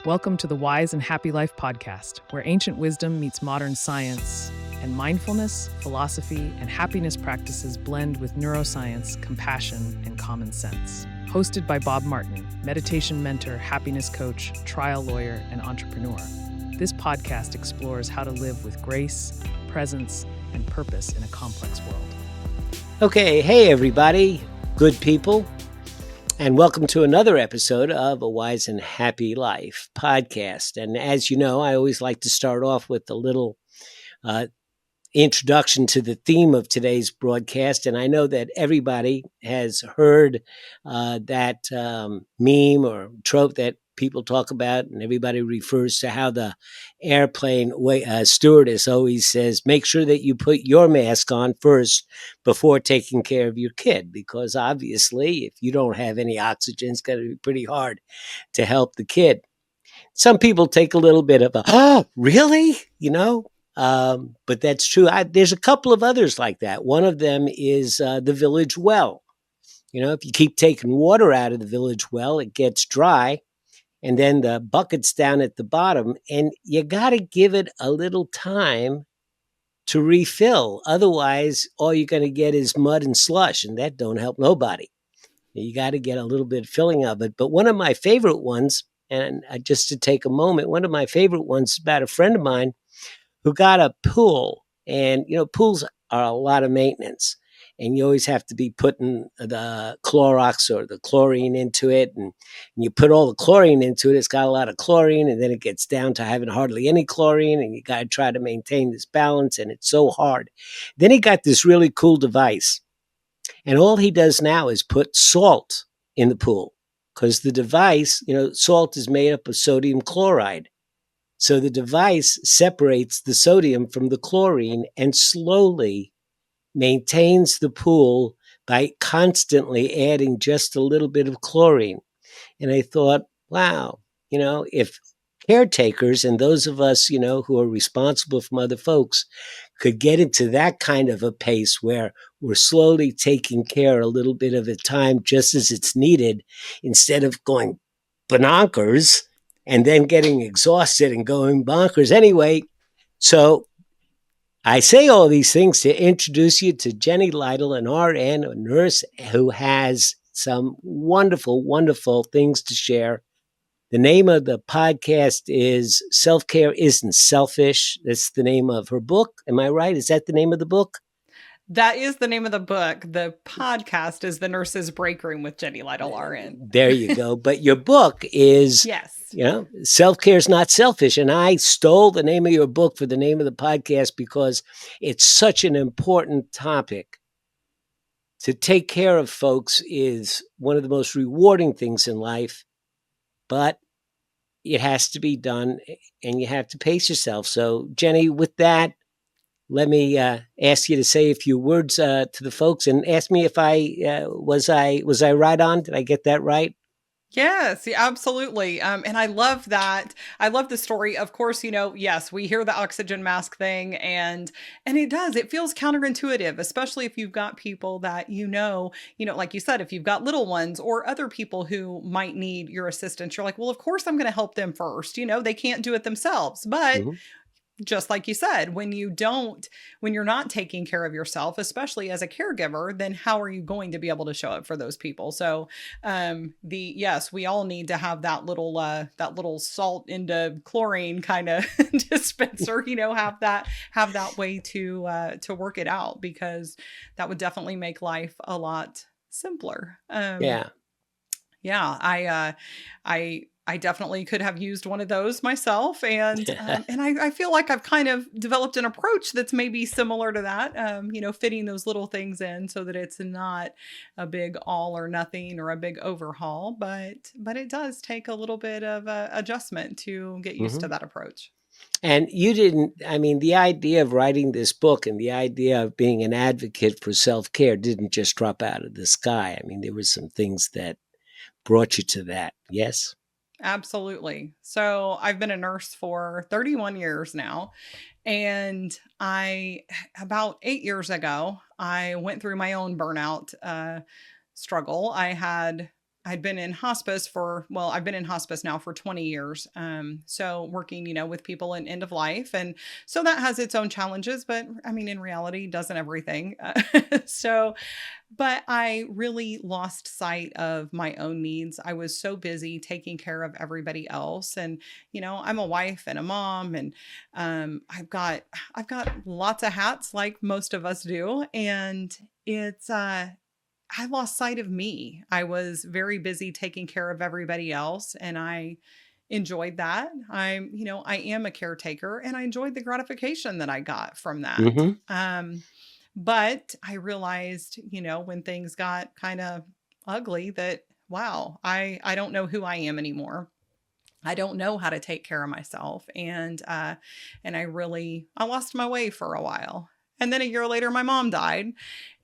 Welcome to the Wise and Happy Life podcast, where ancient wisdom meets modern science, and mindfulness, philosophy, and happiness practices blend with neuroscience, compassion, and common sense. Hosted by Bob Martin, meditation mentor, happiness coach, trial lawyer, and entrepreneur. This podcast explores how to live with grace, presence, and purpose in a complex world. Okay, hey everybody, good people, and welcome to another episode of A Wise and Happy Life podcast. And as you know, I always like to start off with a little introduction to the theme of today's broadcast. And I know that everybody has heard that meme or trope that people talk about, and everybody refers to how the airplane stewardess always says, make sure that you put your mask on first before taking care of your kid, because obviously if you don't have any oxygen, it's going to be pretty hard to help the kid. Some people take a little bit of a, oh, really? But that's true. There's a couple of others like that. One of them is the village well. If you keep taking water out of the village well, it gets dry. And then the bucket's down at the bottom, and you got to give it a little time to refill. Otherwise, all you're going to get is mud and slush, and that don't help nobody. You got to get a little bit of filling of it. But one of my favorite ones, and just to take a moment, one of my favorite ones is about a friend of mine who got a pool. And, pools are a lot of maintenance. And you always have to be putting the Clorox or the chlorine into it. And you put all the chlorine into it, it's got a lot of chlorine. And then it gets down to having hardly any chlorine. And you got to try to maintain this balance. And it's so hard. Then he got this really cool device. And all he does now is put salt in the pool. Because the device, salt is made up of sodium chloride. So the device separates the sodium from the chlorine and slowly maintains the pool by constantly adding just a little bit of chlorine. And I thought, wow, if caretakers and those of us, who are responsible from other folks could get into that kind of a pace where we're slowly taking care a little bit of a time just as it's needed, instead of going bonkers and then getting exhausted and going bonkers anyway. So I say all these things to introduce you to Jenny Lytle, an RN, a nurse who has some wonderful, wonderful things to share. The name of the podcast is Self-Care Isn't Selfish. That's the name of her book. Am I right? Is that the name of the book? That is the name of the book. The podcast is The Nurse's Break Room with Jenny Lytle, RN. There you go. But your book is, yes. Self-Care is Not Selfish. And I stole the name of your book for the name of the podcast because it's such an important topic. To take care of folks is one of the most rewarding things in life, but it has to be done and you have to pace yourself. So, Jenny, with that, let me ask you to say a few words to the folks and ask me if was I right on? Did I get that right? Yes, absolutely. And I love that. I love the story. Of course, yes, we hear the oxygen mask thing and it feels counterintuitive, especially if you've got people that, like you said, if you've got little ones or other people who might need your assistance, you're like, well, of course I'm going to help them first. They can't do it themselves, but just like you said, when you're not taking care of yourself, especially as a caregiver, then how are you going to be able to show up for those people? So, yes, we all need to have that little salt into chlorine kind of dispenser, have that way to work it out, because that would definitely make life a lot simpler. I definitely could have used one of those myself. And I feel like I've kind of developed an approach that's maybe similar to that, fitting those little things in so that it's not a big all or nothing or a big overhaul, but it does take a little bit of adjustment to get used to that approach. And the idea of writing this book and the idea of being an advocate for self-care didn't just drop out of the sky. There were some things that brought you to that. Yes? Absolutely. So I've been a nurse for 31 years now. And about 8 years ago, I went through my own burnout struggle. I had I'd been in hospice for, well, I've been in hospice now for 20 years. So working, with people in end of life. And so that has its own challenges, but I mean, in reality, doesn't everything. So, but I really lost sight of my own needs. I was so busy taking care of everybody else. And, I'm a wife and a mom, and I've got lots of hats like most of us do. And it's I lost sight of me. I was very busy taking care of everybody else, and I enjoyed that. I am a caretaker, and I enjoyed the gratification that I got from that. Hmm. But I realized, when things got kind of ugly, that wow, I don't know who I am anymore. I don't know how to take care of myself, and I lost my way for a while. And then a year later, my mom died,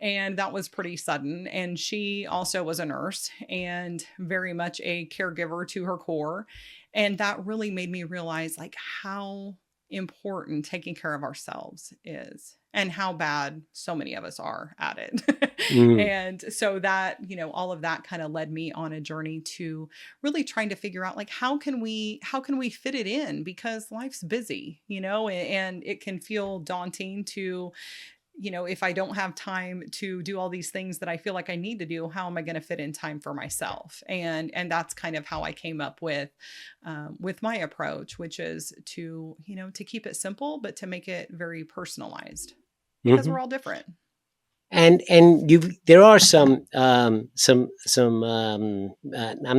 and that was pretty sudden. And she also was a nurse and very much a caregiver to her core. And that really made me realize like how important taking care of ourselves is and how bad so many of us are at it. Mm. And so that, all of that kind of led me on a journey to really trying to figure out like how can we fit it in, because life's busy, and it can feel daunting to, if I don't have time to do all these things that I feel like I need to do, how am I going to fit in time for myself? And that's kind of how I came up with my approach, which is to, to keep it simple but to make it very personalized, because Hmm. we're all different. And there are some I'm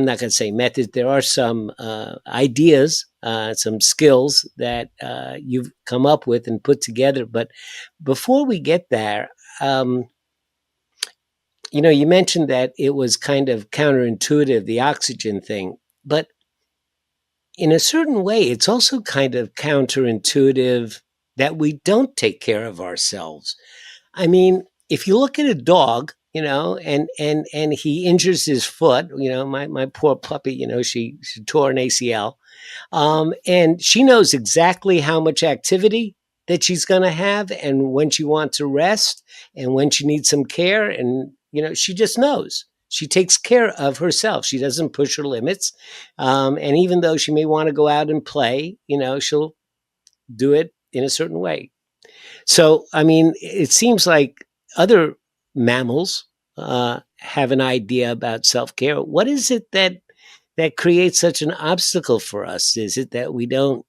not going to say methods. There are some ideas, some skills that you've come up with and put together. But before we get there, um, you mentioned that it was kind of counterintuitive, the oxygen thing, but in a certain way, it's also kind of counterintuitive that we don't take care of ourselves. I mean, if you look at a dog, and he injures his foot, my poor puppy, she tore an ACL, and she knows exactly how much activity that she's going to have, and when she wants to rest, and when she needs some care, and she just knows. She takes care of herself. She doesn't push her limits, and even though she may want to go out and play, she'll do it in a certain way. So, I mean, it seems like other mammals have an idea about self care. What is it that creates such an obstacle for us? Is it that we don't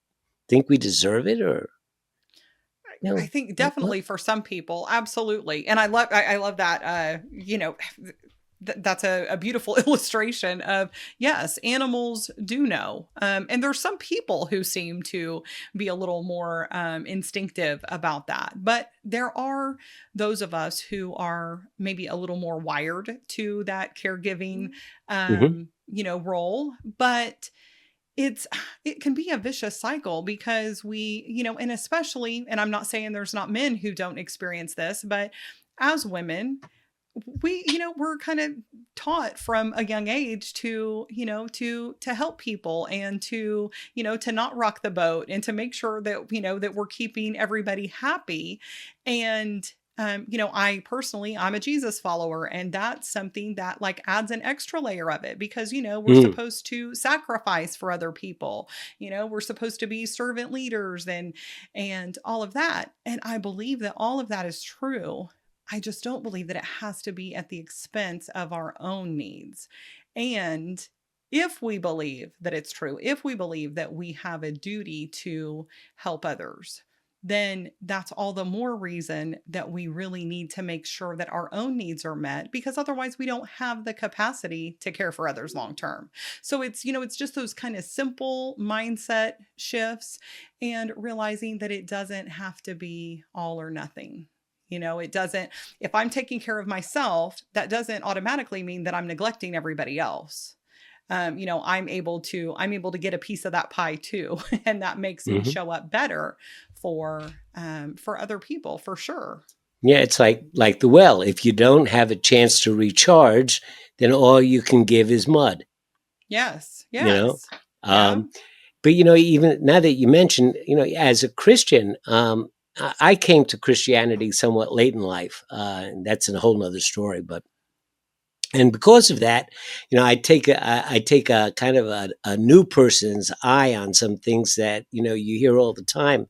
think we deserve it, or I you think what? definitely for some people, absolutely. And I love that that's a beautiful illustration of yes, animals do know. And there's some people who seem to be a little more instinctive about that. But there are those of us who are maybe a little more wired to that caregiving Hmm. role. But it's it can be a vicious cycle because and especially, and I'm not saying there's not men who don't experience this, but as women, we're kind of taught from a young age to, to help people and to, to not rock the boat and to make sure that, that we're keeping everybody happy. And I personally, I'm a Jesus follower, and that's something that like adds an extra layer of it because, we're Mm. supposed to sacrifice for other people. We're supposed to be servant leaders and all of that. And I believe that all of that is true. I just don't believe that it has to be at the expense of our own needs. And if we believe that it's true, if we believe that we have a duty to help others, then that's all the more reason that we really need to make sure that our own needs are met, because otherwise we don't have the capacity to care for others long term. So it's just those kind of simple mindset shifts and realizing that it doesn't have to be all or nothing. It doesn't, if I'm taking care of myself, that doesn't automatically mean that I'm neglecting everybody else. I'm able to get a piece of that pie too. And that makes me Hmm. show up better for other people for sure. Yeah, it's like the well. If you don't have a chance to recharge, then all you can give is mud. Yes. You know, Yes. Yeah. um, but even now that you mentioned, as a Christian, I came to Christianity somewhat late in life, and that's a whole nother story. But And because of that, I take a kind of a new person's eye on some things that, you hear all the time.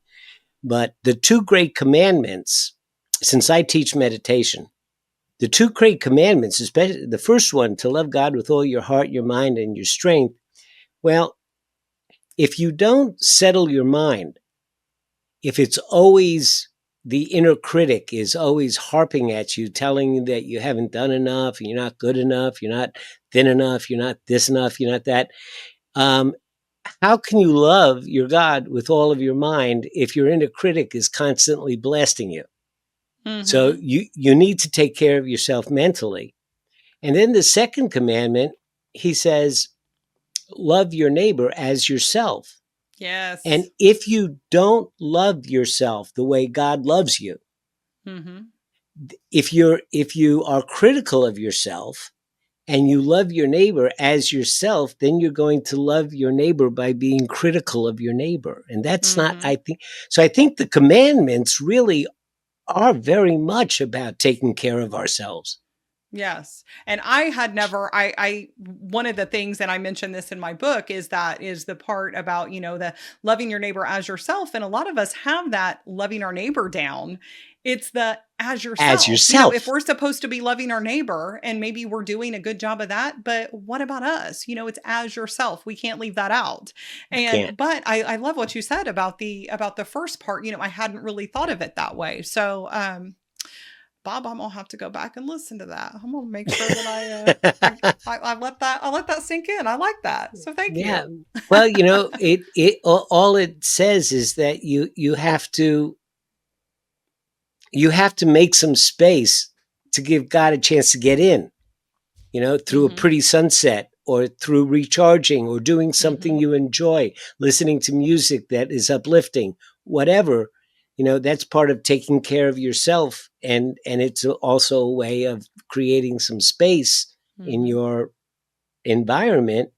But the two great commandments, since I teach meditation, the two great commandments, especially the first one, to love God with all your heart, your mind, and your strength. Well, if you don't settle your mind, if it's always the inner critic is always harping at you, telling you that you haven't done enough, you're not good enough, you're not thin enough, you're not this enough, you're not that. Um, how can you love your God with all of your mind if your inner critic is constantly blasting you? So Mhm. you need to take care of yourself mentally. And then the second commandment, he says, love your neighbor as yourself. And Yes. if you don't love yourself the way God loves you, Mhm. if you are critical of yourself and you love your neighbor as yourself, then you're going to love your neighbor by being critical of your neighbor. And that's not, I Mhm. think, so I think the commandments really are very much about taking care of ourselves. Yes. And I had never one of the things, and I mentioned this in my book, is the part about, the loving your neighbor as yourself. And a lot of us have that loving our neighbor down. It's the as As yourself. If yourself. we're supposed to be loving our neighbor and maybe we're doing a good job of that, but what about us? It's as yourself. We can't leave that out. You can't. But I love what you said about the first part. I hadn't really thought of it that way. So Bob, I'm gonna have to go back and listen to that. I'm gonna make sure that I let that sink in. I like that. So thank Yeah. you. Well, all it says is that you have to make some space to give God a chance to get in, through a Mhm. pretty sunset or through recharging or doing something Mhm. you enjoy, listening to music that is uplifting, whatever, that's part of taking care of yourself. And it's also a way of creating some space in Mhm. your environment,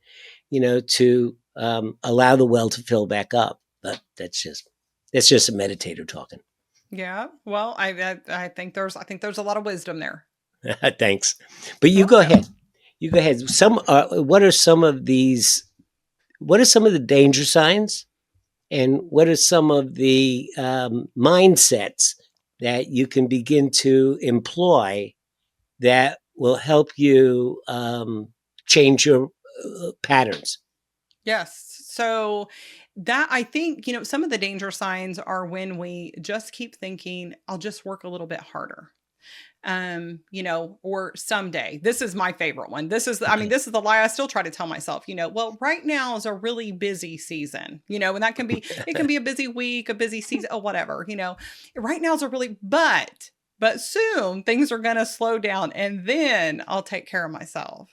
to allow the well to fill back up. But that's just a meditator talking. Yeah. Well, I think there's a lot of wisdom there. Thanks. But You're you go welcome. ahead. You go ahead. What are some of these? What are some of the danger signs, and what are some of the mindsets that you can begin to employ that will help you change your patterns? Yes. So that I think, some of the danger signs are when we just keep thinking, I'll just work a little bit harder. Or someday. This is my favorite one. This is the lie I still try to tell myself, well, right now is a really busy season, and that it can be a busy week, a busy season, or whatever, right now is a really, but soon things are going to slow down and then I'll take care of myself.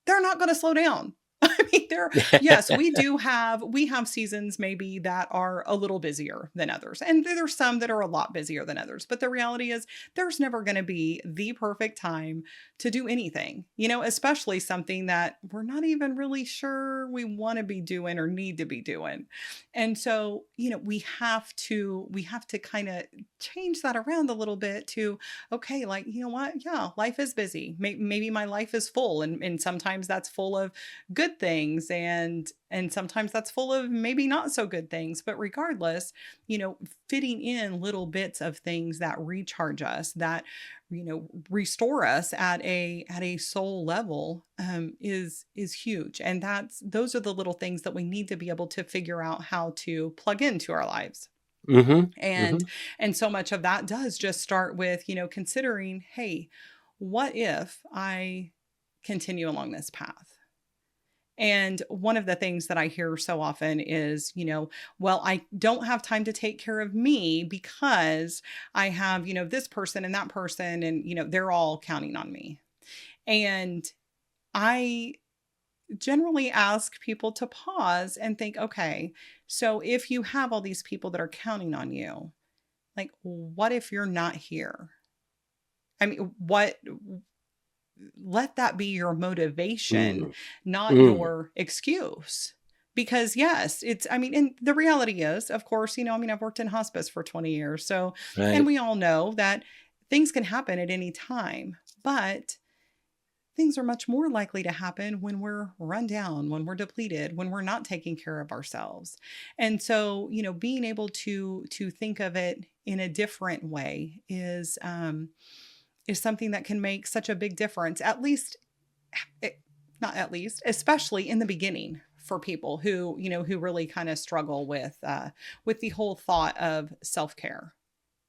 They're not going to slow down. Yes, we have seasons maybe that are a little busier than others. And there's some that are a lot busier than others. But the reality is there's never going to be the perfect time to do anything, especially something that we're not even really sure we want to be doing or need to be doing. And so, we have to kind of change that around a little bit to, okay, like, you know what? Yeah, life is busy. Maybe my life is full, and sometimes that's full of good things, and sometimes that's full of maybe not so good things. But regardless, fitting in little bits of things that recharge us, that restore us at a soul level, is huge. And those are the little things that we need to be able to figure out how to plug into our lives. Mm-hmm. and Mm-hmm. and so much of that does just start with considering, hey, what if I continue along this path? And one of the things that I hear so often is, well, I don't have time to take care of me because I have, this person and that person, and, they're all counting on me. And I generally ask people to pause and think, okay, so if you have all these people that are counting on you, like, what if you're not here? I mean, let that be your motivation, Mm. not Mm. your excuse. Because yes, and the reality is, of course, I've worked in hospice for 20 years. So, and Right. we all know that things can happen at any time. But things are much more likely to happen when we're run down, when we're depleted, when we're not taking care of ourselves. And so, being able to think of it in a different way is something that can make such a big difference. At least, not at least, especially in the beginning for people who really kind of struggle with the whole thought of self care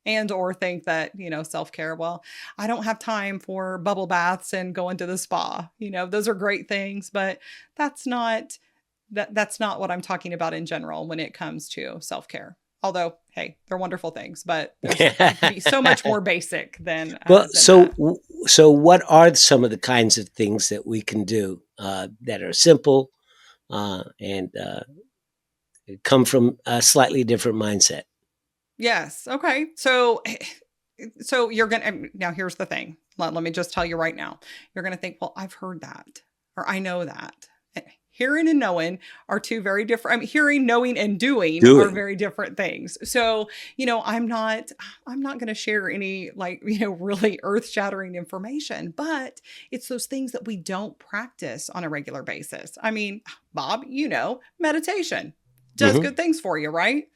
and or think that self-care, well, I don't have time for bubble baths and going to the spa. Those are great things, but that's not that's not what I'm talking about in general when it comes to self-care. Although, hey, they're wonderful things, but they can be so much more basic Well, than that. so what are some of the kinds of things that we can do that are simple and come from a slightly different mindset? Yes. Okay. So you're gonna now. Here's the thing. Let me just tell you right now. You're gonna think, well, I've heard that, or I know that. Hearing and knowing are two very different. I mean, hearing, knowing, and doing are Doing. very different things. So, I'm not going to share any really earth shattering information, but it's those things that we don't practice on a regular basis. I mean, Bob, meditation does Hmm. good things for you, right?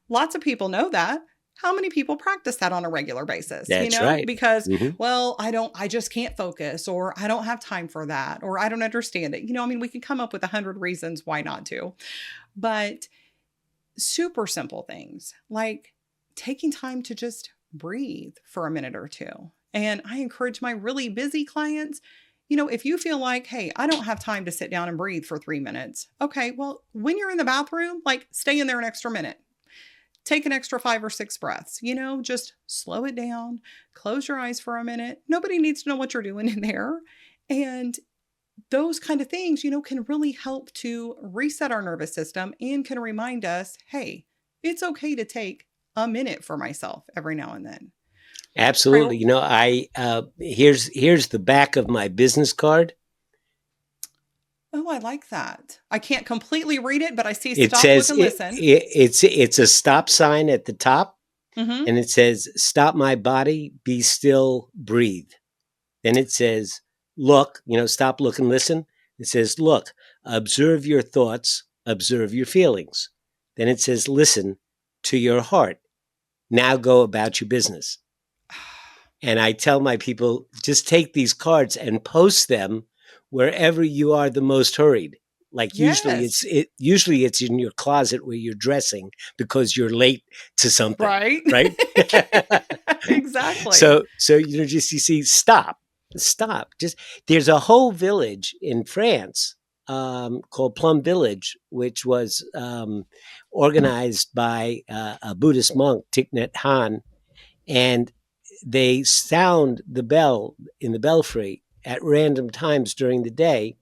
Lots of people know that. How many people practice that on a regular basis? That's right. Because, Hmm. well, I just can't focus, or I don't have time for that, or I don't understand it. I mean, we can come up with 100 reasons why not to, but super simple things like taking time to just breathe for a minute or two. And I encourage my really busy clients, if you feel like, hey, I don't have time to sit down and breathe for 3 minutes. Okay, well, when you're in the bathroom, stay in there an extra minute. Take an extra 5 or 6 breaths, just slow it down, close your eyes for a minute. Nobody needs to know what you're doing in there. And those kind of things, can really help to reset our nervous system and can remind us, hey, it's okay to take a minute for myself every now and then. Prior- Absolutely. I here's the back of my business card. oh, I like that. I can't completely read it, but I see It stop, look, says and listen. it's a stop sign at the top, Mm-hmm. and it says stop my body, be still, breathe. Then it says look, stop, look, and listen. It says look, observe your thoughts, observe your feelings. Then it says listen to your heart. Now go about your business. And I tell my people, just take these cards and post them wherever you are the most hurried. Like Yes. usually it's in your closet where you're dressing because you're late to something, Right. right? Exactly. So just you see, stop. Just there's a whole village in France called Plum Village, which was organized by a Buddhist monk, Thich Nhat Hanh, and they sound the bell in the belfry at random times during the day.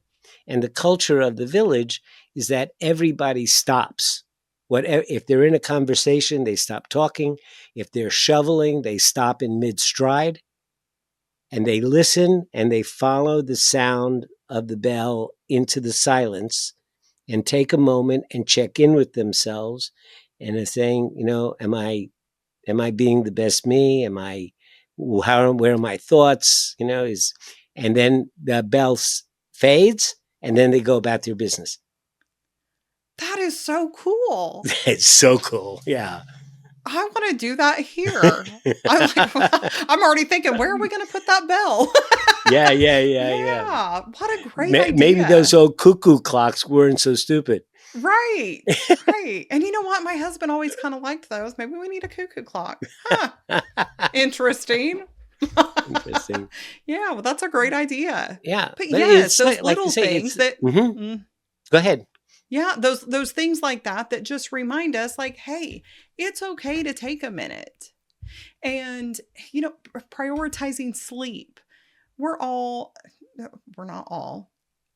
And the culture of the village is that everybody stops. Whatever, if they're in a conversation, they stop talking. If they're shoveling, they stop in mid stride and they listen and they follow the sound of the bell into the silence and take a moment and check in with themselves and are saying, am I being the best me? Where are my thoughts? And then the bell fades and then they go about their business. That is so cool. It's so cool. Yeah. I want to do that here. I'm I'm already thinking, where are we going to put that bell? Yeah. Yeah. Yeah. Yeah. Yeah, what a great Maybe those idea. old cuckoo clocks weren't so stupid. Right, right. And you know what? My husband always kind of liked those. Maybe we need a cuckoo clock. Huh. Interesting. Interesting. Yeah, well, that's a great idea. Yeah. But But yes, it's those like you little say, things it's, that mhm. mm, Go ahead. yeah, those things like that just remind us like, hey, it's okay to take a minute. And prioritizing sleep. We're all we're not all.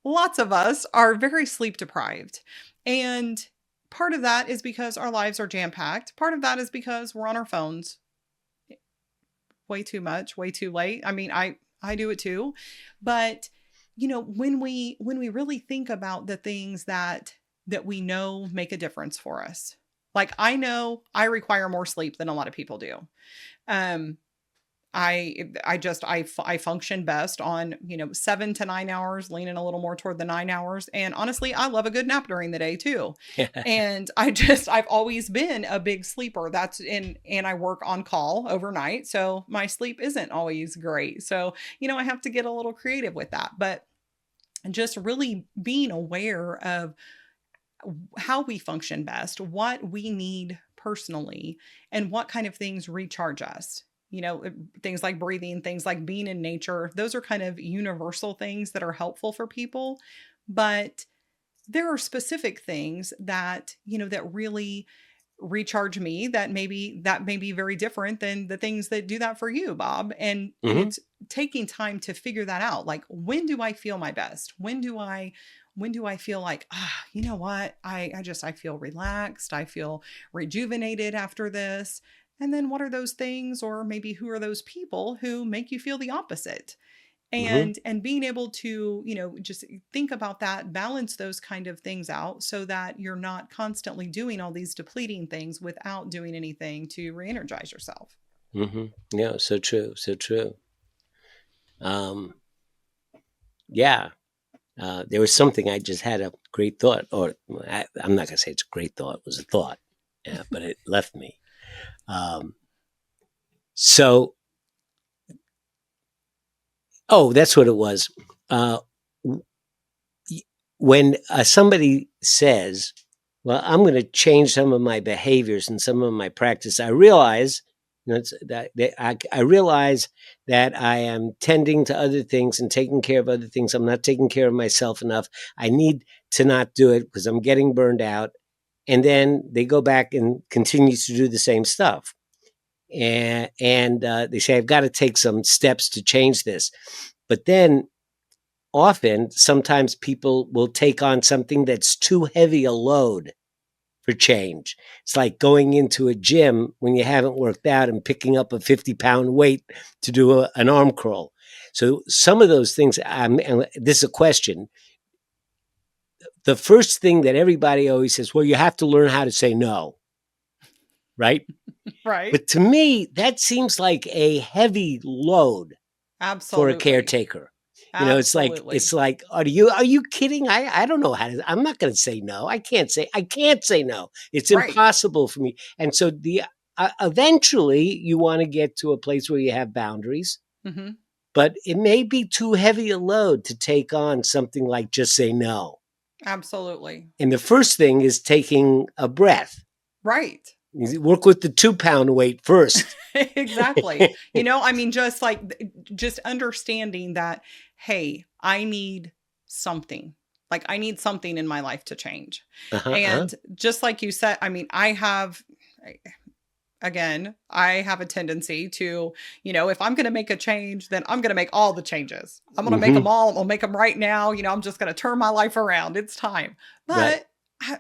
Lots of us are very sleep deprived. And part of that is because our lives are jam-packed. Part of that is because we're on our phones way too much, way too late. I mean, I do it too. But when we really think about the things that we know make a difference for us. Like I know I require more sleep than a lot of people do. Um I function best on, 7 to 9 hours, leaning a little more toward the 9 hours, and honestly, I love a good nap during the day too. And I've always been a big sleeper. And I work on call overnight, so my sleep isn't always great. So, I have to get a little creative with that, but just really being aware of how we function best, what we need personally, and what kind of things recharge us. Things like breathing, things like being in nature, those are kind of universal things that are helpful for people. But there are specific things that, that really recharge me, that may be very different than the things that do that for you, Bob. And Hmm. it's taking time to figure that out. Like, when do I feel my best? When do I feel like, you know what? I feel relaxed. I feel rejuvenated after this. And then what are those things, or maybe who are those people who make you feel the opposite? Hmm. And being able to, just think about that, balance those kind of things out so that you're not constantly doing all these depleting things without doing anything to re-energize yourself. Hmm. Yeah, so true, so true. Um, yeah, there was something I just had a great thought, or I'm not gonna say it's a great thought. It was a thought, yeah, but it left me. Um, so, oh, that's what it was. Uh, when somebody says, "Well, I'm going to change some of my behaviors and some of my practice," I realize I realize that I am tending to other things and taking care of other things. I'm not taking care of myself enough. I need to not do it because I'm getting burned out. And then they go back and continue to do the same stuff. And they say, I've got to take some steps to change this. But then often, sometimes people will take on something that's too heavy a load for change. It's like going into a gym when you haven't worked out and picking up a 50-pound weight to do an arm curl. So some of those things, and this is a question. The first thing that everybody always says, well, you have to learn how to say no, right? Right. But to me, that seems like a heavy load for a Absolutely. caretaker. It's Absolutely. like, are you kidding? I don't know how to. I'm not going to say no. I can't say no. It's Right. impossible for me. And so the eventually you want to get to a place where you have boundaries, Hmm. but it may be too heavy a load to take on something like just say no. Absolutely. And the first thing is taking a breath. Right. You work with the 2-pound weight first. Exactly. Just understanding that, hey, I need something. Like, I need something in my life to change. Uh-huh, uh-huh. And just like you said, I have a tendency to, if I'm going to make a change, then I'm going to make all the changes. I'm going to make them Hmm. all. I'll make them right now. I'm just going to turn my life around. It's time. Right. But I,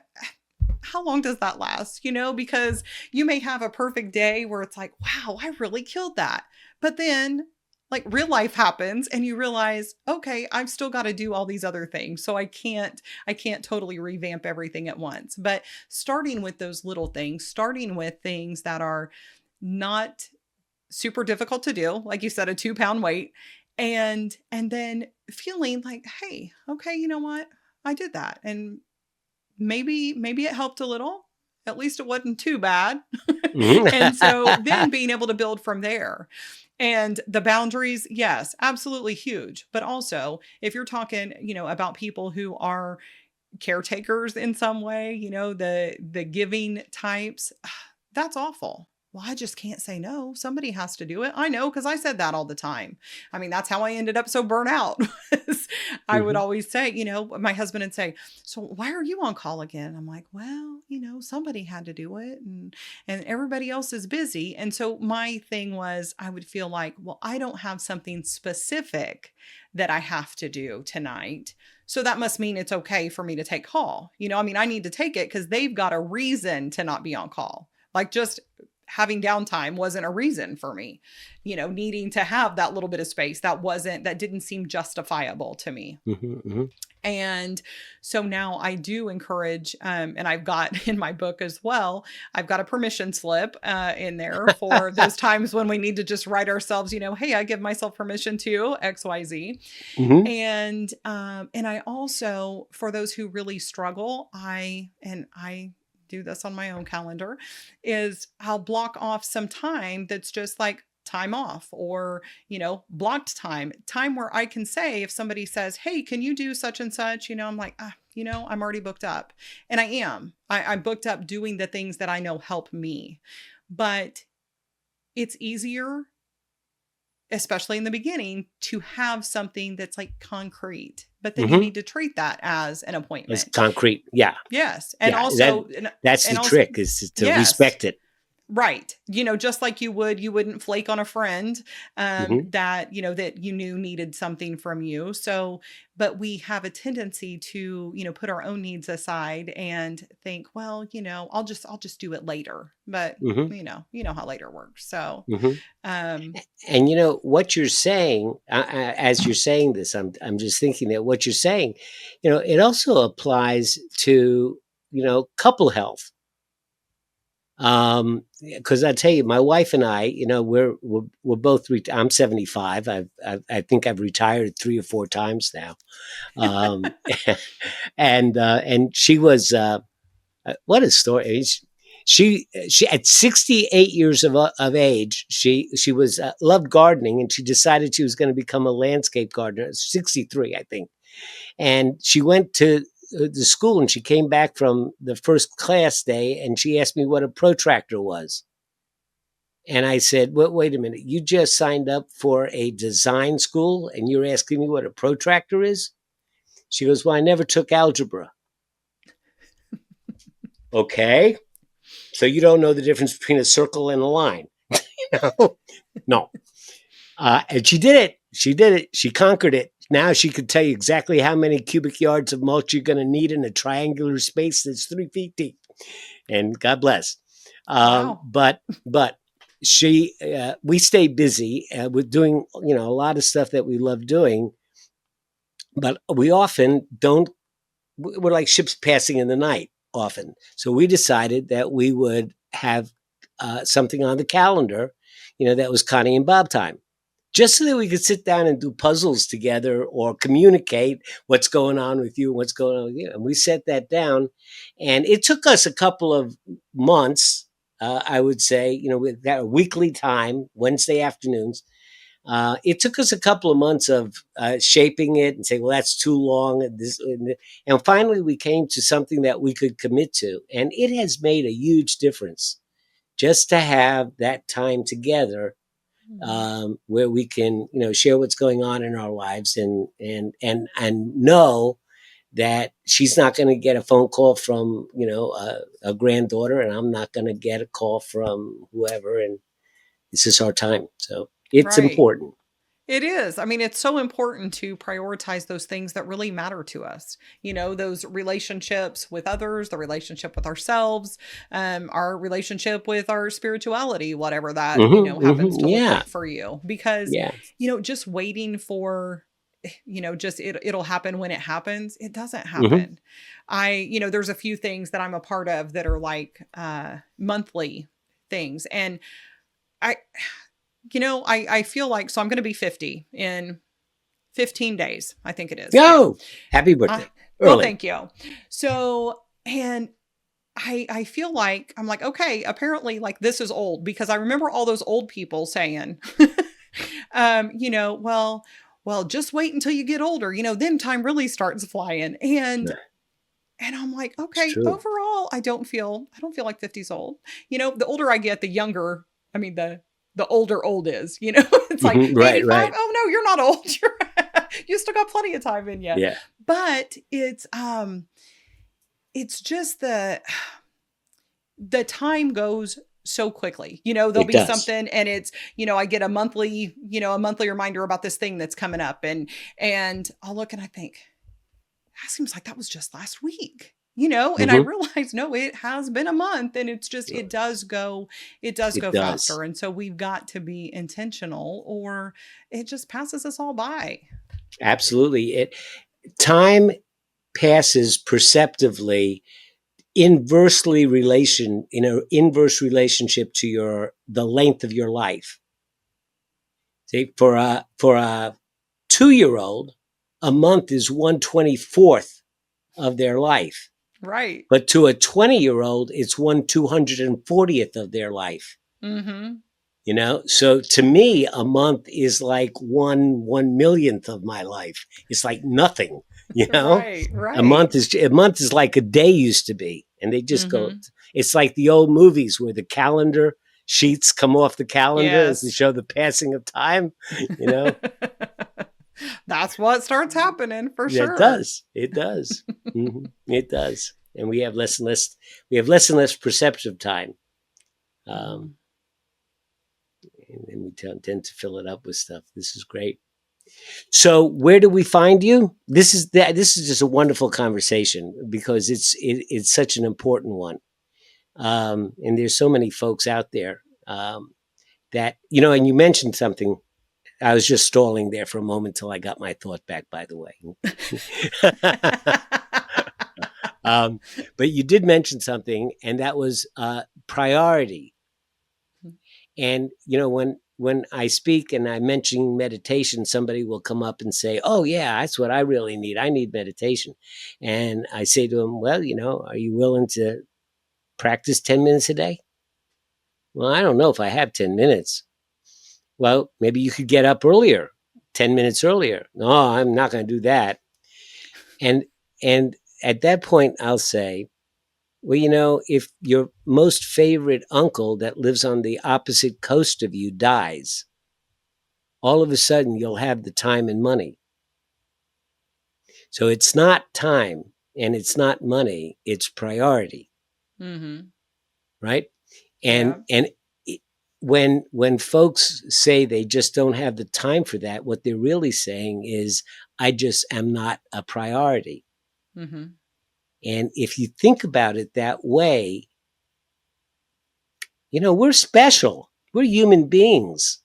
how long does that last? Because you may have a perfect day where it's like, wow, I really killed that. But then, like, real life happens and you realize, okay, I've still got to do all these other things. So I can't totally revamp everything at once. But starting with those little things, starting with things that are not super difficult to do, like you said, a 2-pound weight, and then feeling like, hey, okay, you know what? I did that. And maybe it helped a little. At least it wasn't too bad. Hmm. And so then being able to build from there. And the boundaries, yes, absolutely huge. But also, if you're talking, about people who are caretakers in some way, the giving types, that's awful. Well, I just can't say no. Somebody has to do it. I know, because I said that all the time. I mean, that's how I ended up so burnt out. I would Hmm. always say, my husband would say, "So why are you on call again?" I'm like, "Well, somebody had to do it, and everybody else is busy." And so my thing was, I would feel like, well, I don't have something specific that I have to do tonight. So that must mean it's okay for me to take call. I mean, I need to take it because they've got a reason to not be on call. Like, just having downtime wasn't a reason for me, needing to have that little bit of space that didn't seem justifiable to me. Mm-hmm. And so now I do encourage, and I've got in my book as well, I've got a permission slip in there for those times when we need to just write ourselves, hey, I give myself permission to XYZ. Mm-hmm. And I also, for those who really struggle, I do this on my own calendar, is I'll block off some time that's just like time off, or blocked time where I can say, if somebody says, hey, can you do such and such, I'm like, I'm already booked up. And I'm booked up doing the things that I know help me. But it's easier, especially in the beginning, to have something that's like concrete, but then you Mm-hmm. need to treat that as an It's appointment. concrete. Yeah. Yes. And Yeah. also, That's the and also, trick, is to yes. respect it. Right. Just like you wouldn't flake on a friend Mm-hmm. that, that you knew needed something from you. So, but we have a tendency to, put our own needs aside and think, well, I'll just do it later. But, Mm-hmm. how later works. So, Mm-hmm. um, And what you're saying, as you're saying this, I'm just thinking that what you're saying, it also applies to, couple health. Because I tell you, my wife and I, we're both. I'm 75. I think I've retired 3 or 4 times now. Um, and she was what a story. I mean, she at 68 years of age, she was loved gardening, and she decided she was going to become a landscape gardener. 63, I think. And she went to the school, and she came back from the first class day, and she asked me what a protractor was. And I said, wait a minute, you just signed up for a design school and you're asking me what a protractor is? She goes, well, I never took algebra. Okay. So you don't know the difference between a circle and a line. No. And she did it. She did it. She conquered it. Now she could tell you exactly how many cubic yards of mulch you're going to need in a triangular space that's 3 feet deep. And God bless. wow. But we stay busy with doing, a lot of stuff that we love doing, but we often don't. We're like ships passing in the night often. So we decided that we would have something on the calendar, that was Connie and Bob time, just so that we could sit down and do puzzles together or communicate what's going on with you, what's going on with you. And we set that down. And it took us a couple of months, I would say, with that weekly time, Wednesday afternoons. It took us a couple of months of shaping it and saying, well, that's too long. And finally, we came to something that we could commit to. And it has made a huge difference just to have that time together, Mhm. where we can, share what's going on in our lives, and know that she's not going to get a phone call from, a granddaughter, and I'm not going to get a call from whoever. And this is our time. So it's Right. important. It is. I mean, it's so important to prioritize those things that really matter to us. Those relationships with others, the relationship with ourselves, our relationship with our spirituality, whatever that, Mm-hmm, happens mm-hmm, to look yeah. like for you. Because, Yeah. just waiting for, just it'll happen when it happens. It doesn't Mm-hmm. happen. There's a few things that I'm a part of that are like monthly things. And I, I feel like, so I'm going to be 50 in 15 days, I think it is. Yeah. Go. Happy Uh, birthday. well, Early. thank you. So, and I feel like, I'm like, okay, apparently like this is old, because I remember all those old people saying, well, just wait until you get older, then time really starts flying. Yeah, And I'm like, it's okay, true. overall, I don't feel like 50's old. The older I get, the younger, I mean, the older old is, it's like Mm-hmm. Right, 85. right. Oh no, you're not old. You still got plenty of time in you. Yeah. But it's just the time goes so quickly. There'll It be does. something, and it's, I get a monthly reminder about this thing that's coming up, and I'll look and I think, that seems like that was just last week. And I Hmm. realized, no, it has been a month, and it's just, it does It go does. faster. And so we've got to be intentional, or it just passes us all by. Absolutely. Time passes perceptively in an inverse relationship to the length of your life. See, for a 2-year old, a month is 1/24th of their life. Right. But to a 20-year old, it's 1/240th of their life. Mm-hmm. So to me, a month is like one millionth of my life. It's like nothing. you know Right. a Right. month is like a day used to be, and they just go. Mm-hmm. It's like the old movies where the calendar sheets come off the calendar as to Yes. show the passing of time. you know That's what starts happening for It sure. does. It does. It does. And we have less and less. We have less and less perception of time, Mm. um, and we tend to fill it up with stuff. This is great. So, where do we find you? This is just a wonderful conversation because it's such an important one. And there's so many folks out there, that And you mentioned something. I was just stalling there for a moment till I got my thought back. By the way. Um, but you did mention something, and that was priority. And when I speak and I mention meditation, somebody will come up and say, "Oh yeah, that's what I really need. I need meditation." And I say to them, "Well, are you willing to practice 10 minutes a day?" "Well, I don't know if I have 10 minutes." "Well, maybe you could get up earlier, 10 minutes earlier." "No, I'm not going to do that." And and at that point, I'll say, "Well, if your most favorite uncle that lives on the opposite coast of you dies, all of a sudden you'll have the time and money." So it's not time and it's not money, it's priority, Mm-hmm. right? And Yeah. and when folks say they just don't have the time for that, what they're really saying is, I just am not a priority. Mm-hmm. And if you think about it that way, we're special. We're human beings.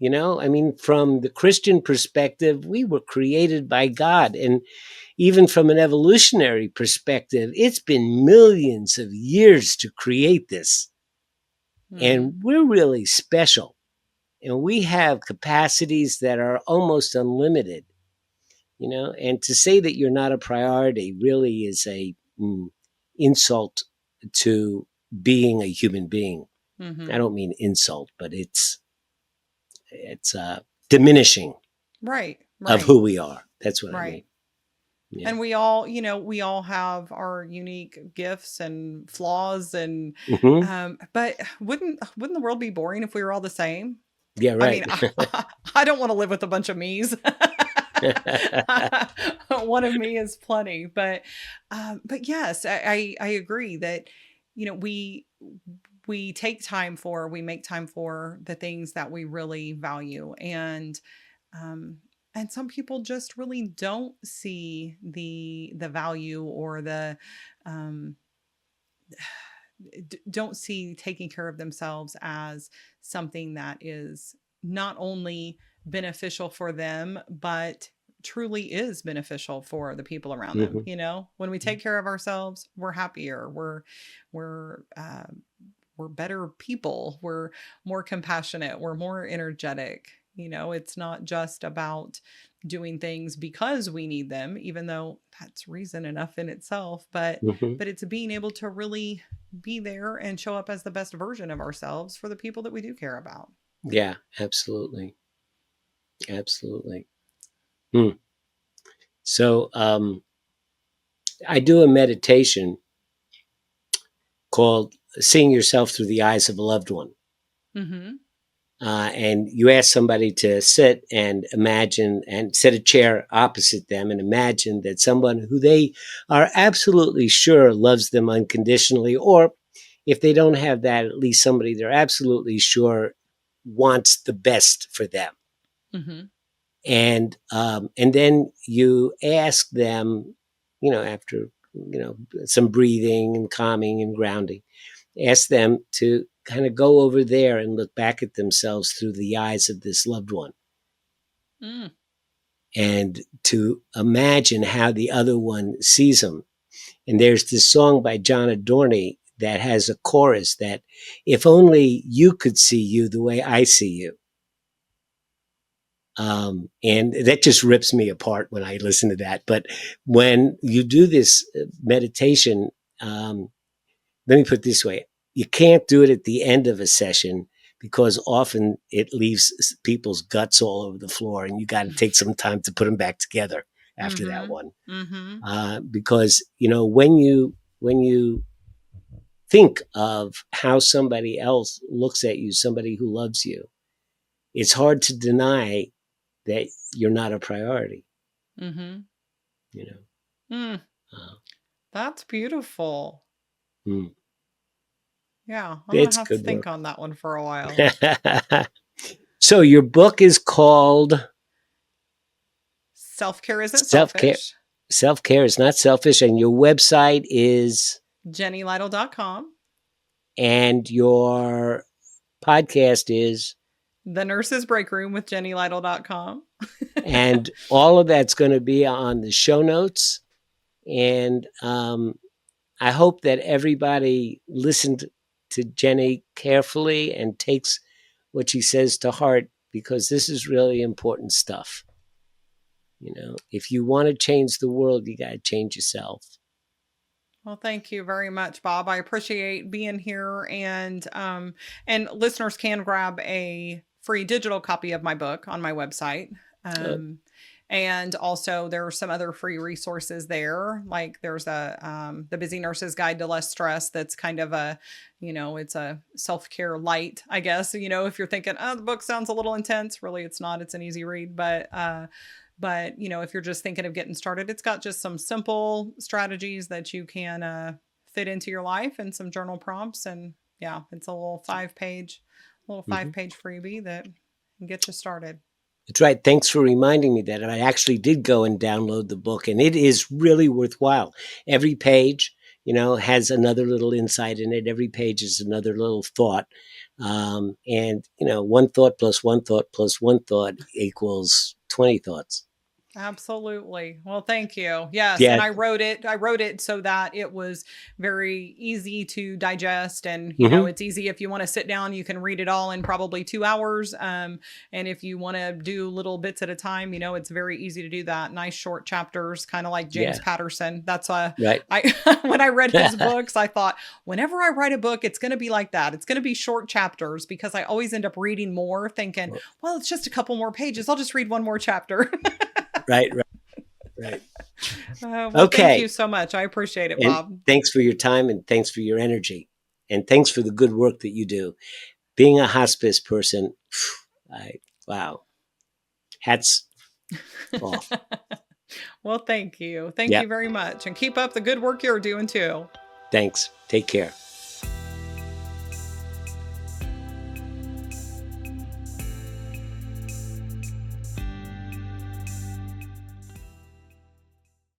I mean, from the Christian perspective, we were created by God. And even from an evolutionary perspective, it's been millions of years to create this. Mm-hmm. And we're really special. And we have capacities that are almost unlimited. And to say that you're not a priority really is a insult to being a human being. I Mm-hmm. don't mean insult, but it's diminishing Right. of Right. who we are. That's what I mean. Right. Yeah. And we all have our unique gifts and flaws, and Hmm. but wouldn't the world be boring if we were all the same? Yeah. I Right. mean, I don't want to live with a bunch of me's. One of me is plenty, but yes, I agree that we we make time for the things that we really value, um, and some people just really don't see the value, or um, don't see taking care of themselves as something that is not only beneficial for them, but truly is beneficial for the people around them. Hmm. When we take care of ourselves, we're happier, we're we're better people, we're more compassionate, we're more energetic. It's not just about doing things because we need them, even though that's reason enough in itself, Hmm. but it's being able to really be there and show up as the best version of ourselves for the people that we do care about. Yeah, absolutely. Absolutely. Hmm. So I do a meditation called Seeing Yourself Through the Eyes of a Loved One. Mhm. And you ask somebody to sit and imagine and set a chair opposite them and imagine that someone who they are absolutely sure loves them unconditionally, or if they don't have that, at least somebody they're absolutely sure wants the best for them. Mhm. And then you ask them, after some breathing and calming and grounding. Ask them to kind of go over there and look back at themselves through the eyes of this loved one, Mm. and to imagine how the other one sees them. And there's this song by John Adorney that has a chorus that, if only you could see you the way I see you. And that just rips me apart when I listen to that. But when you do this meditation, let me put it this way: you can't do it at the end of a session, because often it leaves people's guts all over the floor, and you got to take some time to put them back together after that Mhm. one. Mhm. Because when you think of how somebody else looks at you, somebody who loves you, it's hard to deny that you're not a priority. Mhm. You know, Mm. uh, That's beautiful. mm, Yeah, I'm gonna it's have to good think work. on that one for a while. So your book is called Self-care isn't Self Care. selfish. Self Care is not selfish, and your website is, JennyLytle.com. and your podcast is, The Nurse's Break Room with JennyLytle.com. and all of that's going to be on the show notes. And I hope that everybody listened to Jenny carefully and takes what she says to heart, because this is really important stuff. If you want to change the world, you got to change yourself. Well, thank you very much, Bob. I appreciate being here, and listeners can grab a free digital copy of my book on my website. Uh, Um, and also there are some other free resources there. Like there's the Busy Nurse's Guide to Less Stress. That's kind of it's a self-care light, I guess. If you're thinking, oh, the book sounds a little intense, really it's not. It's an easy read, but if you're just thinking of getting started, it's got just some simple strategies that you can fit into your life, and some journal prompts. And yeah, it's a little five mhm. page freebie that can get you started. That's right. Thanks for reminding me that. I actually did go and download the book, and it is really worthwhile. Every page, has another little insight in it. Every page is another little thought. And, one thought plus one thought plus one thought equals 20 thoughts. Absolutely. Well, thank you. Yes, and Yeah. I wrote it so that it was very easy to digest, and Hmm. it's easy if you want to sit down, you can read it all in probably 2 hours. And if you want to do little bits at a time, it's very easy to do that. Nice short chapters, kind of like James Yeah. Patterson. That's Right. I when I read his books, I thought, whenever I write a book, it's going to be like that. It's going to be short chapters, because I always end up reading more thinking, well, it's just a couple more pages. I'll just read one more chapter. Right. Right. Right. Well, thank Okay. you so much. I appreciate it, And Bob. thanks for your time, and thanks for your energy, and thanks for the good work that you do. Being a hospice person, wow, hats off. Well, thank you. Thank Yeah. you very much. And keep up the good work you're doing too. Thanks. Take care.